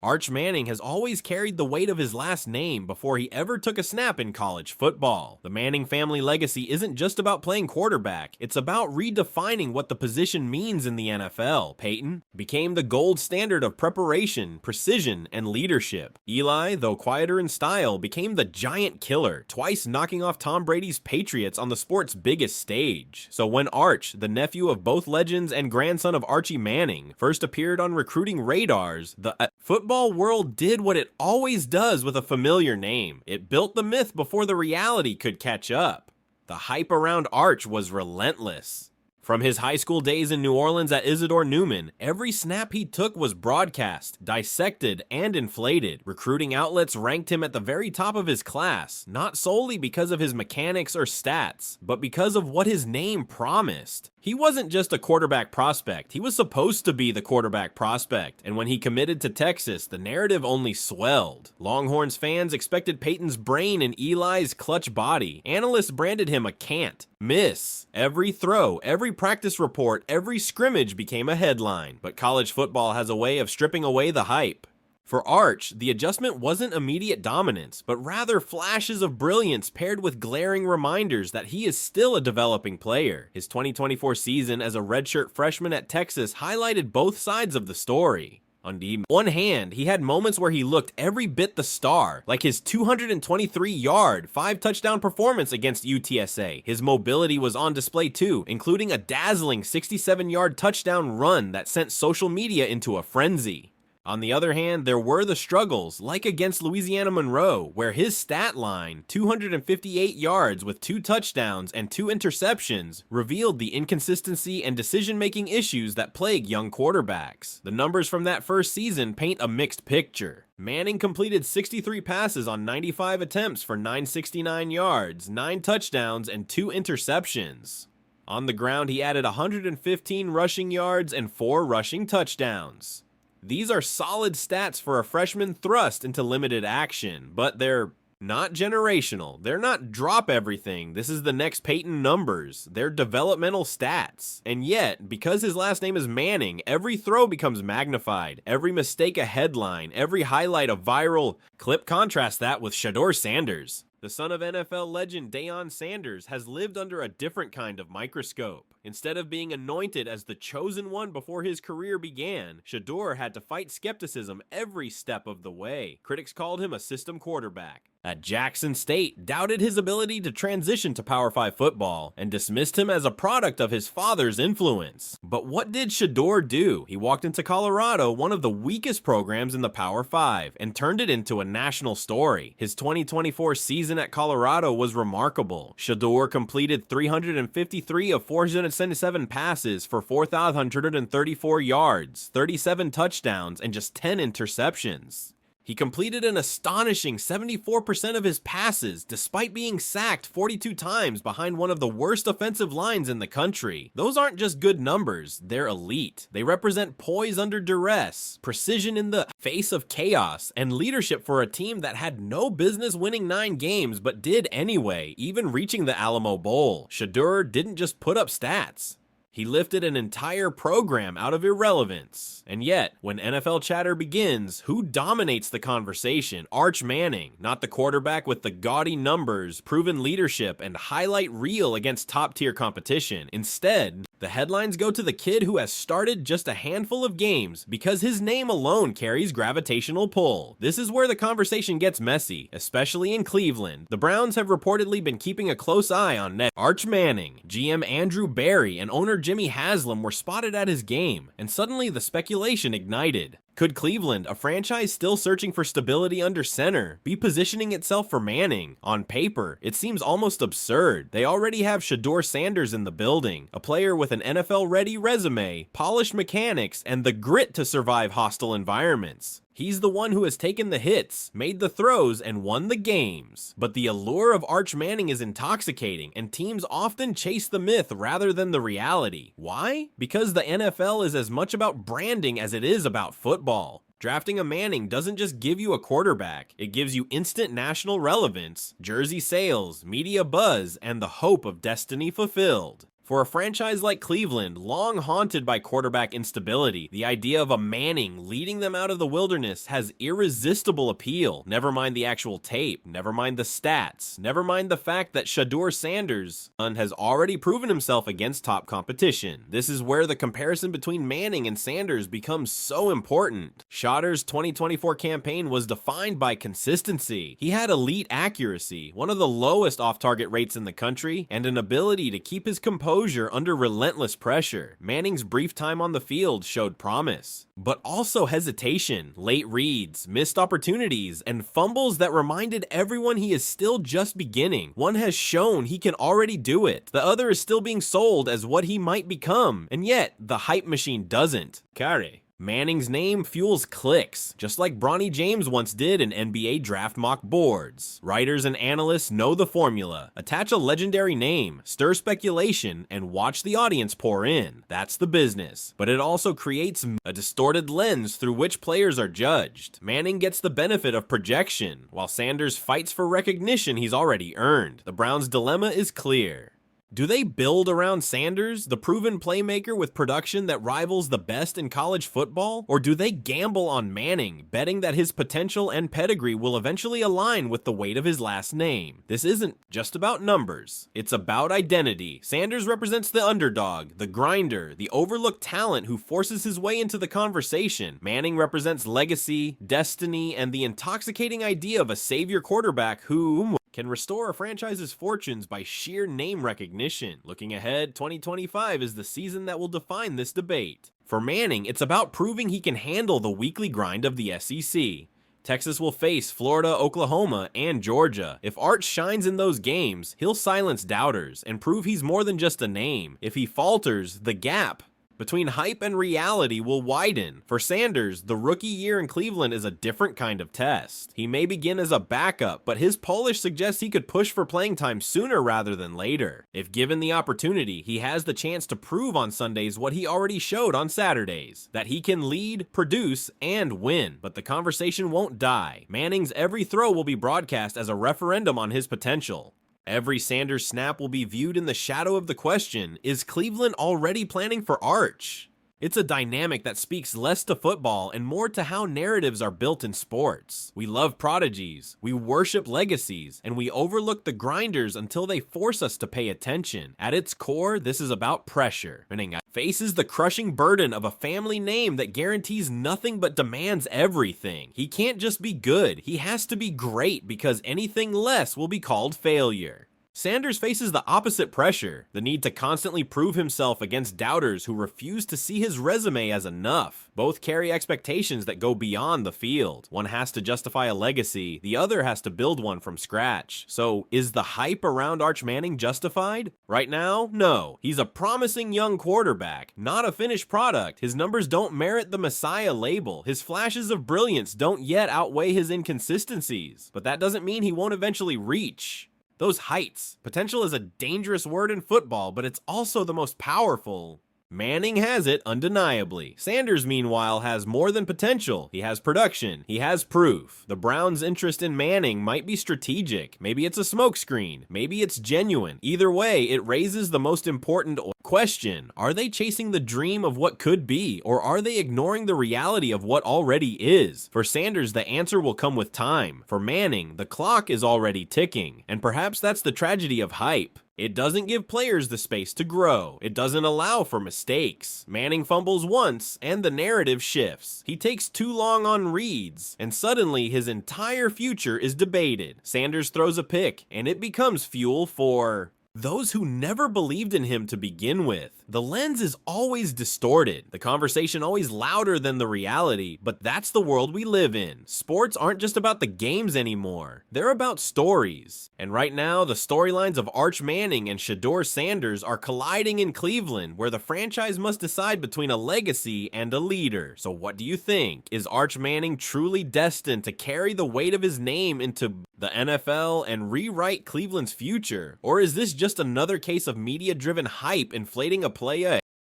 Arch Manning has always carried the weight of his last name before he ever took a snap in college football. The Manning family legacy isn't just about playing quarterback, it's about redefining what the position means in the NFL. Peyton became the gold standard of preparation, precision, and leadership. Eli, though quieter in style, became the giant killer, twice knocking off Tom Brady's Patriots on the sport's biggest stage. So when Arch, the nephew of both legends and grandson of Archie Manning, first appeared on recruiting radars, the football world did what it always does with a familiar name. It built the myth before the reality could catch up. The hype around Arch was relentless. From his high school days in New Orleans at Isidore Newman, every snap he took was broadcast, dissected, and inflated. Recruiting outlets ranked him at the very top of his class, not solely because of his mechanics or stats, but because of what his name promised. He wasn't just a quarterback prospect, he was supposed to be the quarterback prospect, and when he committed to Texas, the narrative only swelled. Longhorns fans expected Peyton's brain and Eli's clutch body. Analysts branded him a can't miss. Every throw, every practice report, every scrimmage became a headline, but college football has a way of stripping away the hype. For Arch, the adjustment wasn't immediate dominance, but rather flashes of brilliance paired with glaring reminders that he is still a developing player. His 2024 season as a redshirt freshman at Texas highlighted both sides of the story. On the one hand, he had moments where he looked every bit the star, like his 223-yard, 5-touchdown performance against UTSA. His mobility was on display too, including a dazzling 67-yard touchdown run that sent social media into a frenzy. On the other hand, there were the struggles, like against Louisiana Monroe, where his stat line, 258 yards with 2 touchdowns and 2 interceptions, revealed the inconsistency and decision-making issues that plague young quarterbacks. The numbers from that first season paint a mixed picture. Manning completed 63 passes on 95 attempts for 969 yards, 9 touchdowns, and 2 interceptions. On the ground, he added 115 rushing yards and 4 rushing touchdowns. These are solid stats for a freshman thrust into limited action, but they're not generational. They're not drop everything. This is the next Peyton numbers. They're developmental stats. And yet, because his last name is Manning, every throw becomes magnified, every mistake a headline, every highlight a viral clip. Contrast that with Shedeur Sanders. The son of NFL legend Deion Sanders has lived under a different kind of microscope. Instead of being anointed as the chosen one before his career began, Shedeur had to fight skepticism every step of the way. Critics called him a system quarterback. At Jackson State, doubted his ability to transition to Power 5 football and dismissed him as a product of his father's influence. But what did Shedeur do? He walked into Colorado, one of the weakest programs in the Power 5, and turned it into a national story. His 2024 season at Colorado was remarkable. Shedeur completed 353 of 477 passes for 4,134 yards, 37 touchdowns, and just 10 interceptions. He completed an astonishing 74% of his passes, despite being sacked 42 times behind one of the worst offensive lines in the country. Those aren't just good numbers, they're elite. They represent poise under duress, precision in the face of chaos, and leadership for a team that had no business winning 9 games, but did anyway, even reaching the Alamo Bowl. Shedeur didn't just put up stats. He lifted an entire program out of irrelevance. And yet, when NFL chatter begins, who dominates the conversation? Arch Manning, not the quarterback with the gaudy numbers, proven leadership, and highlight reel against top-tier competition. Instead, the headlines go to the kid who has started just a handful of games because his name alone carries gravitational pull. This is where the conversation gets messy, especially in Cleveland. The Browns have reportedly been keeping a close eye on Arch Manning. GM Andrew Berry and owner Jimmy Haslam were spotted at his game, and suddenly the speculation ignited. Could Cleveland, a franchise still searching for stability under center, be positioning itself for Manning? On paper, it seems almost absurd. They already have Shedeur Sanders in the building, a player with an NFL-ready resume, polished mechanics, and the grit to survive hostile environments. He's the one who has taken the hits, made the throws, and won the games. But the allure of Arch Manning is intoxicating, and teams often chase the myth rather than the reality. Why? Because the NFL is as much about branding as it is about football. Drafting a Manning doesn't just give you a quarterback, it gives you instant national relevance, jersey sales, media buzz, and the hope of destiny fulfilled. For a franchise like Cleveland, long haunted by quarterback instability, the idea of a Manning leading them out of the wilderness has irresistible appeal. Never mind the actual tape, never mind the stats, never mind the fact that Shedeur Sanders has already proven himself against top competition. This is where the comparison between Manning and Sanders becomes so important. Shedeur's 2024 campaign was defined by consistency. He had elite accuracy, one of the lowest off-target rates in the country, and an ability to keep his composure under relentless pressure. Manning's brief time on the field showed promise, but also hesitation, late reads, missed opportunities, and fumbles that reminded everyone he is still just beginning. One has shown he can already do it. The other is still being sold as what he might become, and yet the hype machine doesn't. Care. Manning's name fuels clicks, just like Bronny James once did in NBA draft mock boards. Writers and analysts know the formula. Attach a legendary name, stir speculation, and watch the audience pour in. That's the business. But it also creates a distorted lens through which players are judged. Manning gets the benefit of projection, while Sanders fights for recognition he's already earned. The Browns' dilemma is clear. Do they build around Sanders, the proven playmaker with production that rivals the best in college football? Or do they gamble on Manning, betting that his potential and pedigree will eventually align with the weight of his last name? This isn't just about numbers. It's about identity. Sanders represents the underdog, the grinder, the overlooked talent who forces his way into the conversation. Manning represents legacy, destiny, and the intoxicating idea of a savior quarterback who can restore a franchise's fortunes by sheer name recognition. Looking ahead, 2025 is the season that will define this debate. For Manning, it's about proving he can handle the weekly grind of the SEC. Texas will face Florida, Oklahoma, and Georgia. If Arch shines in those games, he'll silence doubters and prove he's more than just a name. If he falters, the gap between hype and reality will widen. For Sanders, the rookie year in Cleveland is a different kind of test. He may begin as a backup, but his polish suggests he could push for playing time sooner rather than later. If given the opportunity, he has the chance to prove on Sundays what he already showed on Saturdays, that he can lead, produce, and win. But the conversation won't die. Manning's every throw will be broadcast as a referendum on his potential. Every Sanders snap will be viewed in the shadow of the question, is Cleveland already planning for Arch? It's a dynamic that speaks less to football and more to how narratives are built in sports. We love prodigies, we worship legacies, and we overlook the grinders until they force us to pay attention. At its core, this is about pressure. Manning faces the crushing burden of a family name that guarantees nothing but demands everything. He can't just be good, he has to be great because anything less will be called failure. Sanders faces the opposite pressure, the need to constantly prove himself against doubters who refuse to see his resume as enough. Both carry expectations that go beyond the field. One has to justify a legacy, the other has to build one from scratch. So, is the hype around Arch Manning justified? Right now, no. He's a promising young quarterback, not a finished product. His numbers don't merit the Messiah label. His flashes of brilliance don't yet outweigh his inconsistencies. But that doesn't mean he won't eventually reach those heights. Potential is a dangerous word in football, but it's also the most powerful. Manning has it, undeniably. Sanders, meanwhile, has more than potential. He has production. He has proof. The Browns' interest in Manning might be strategic. Maybe it's a smokescreen. Maybe it's genuine. Either way, it raises the most important question. Are they chasing the dream of what could be, or are they ignoring the reality of what already is? For Sanders, the answer will come with time. For Manning, the clock is already ticking. And perhaps that's the tragedy of hype. It doesn't give players the space to grow. It doesn't allow for mistakes. Manning fumbles once, and the narrative shifts. He takes too long on reads, and suddenly his entire future is debated. Sanders throws a pick, and it becomes fuel for those who never believed in him to begin with. The lens is always distorted, the conversation always louder than the reality, but that's the world we live in. Sports aren't just about the games anymore, they're about stories. And right now, the storylines of Arch Manning and Shedeur Sanders are colliding in Cleveland, where the franchise must decide between a legacy and a leader. So what do you think? Is Arch Manning truly destined to carry the weight of his name into the NFL and rewrite Cleveland's future? Or is this just another case of media-driven hype inflating a play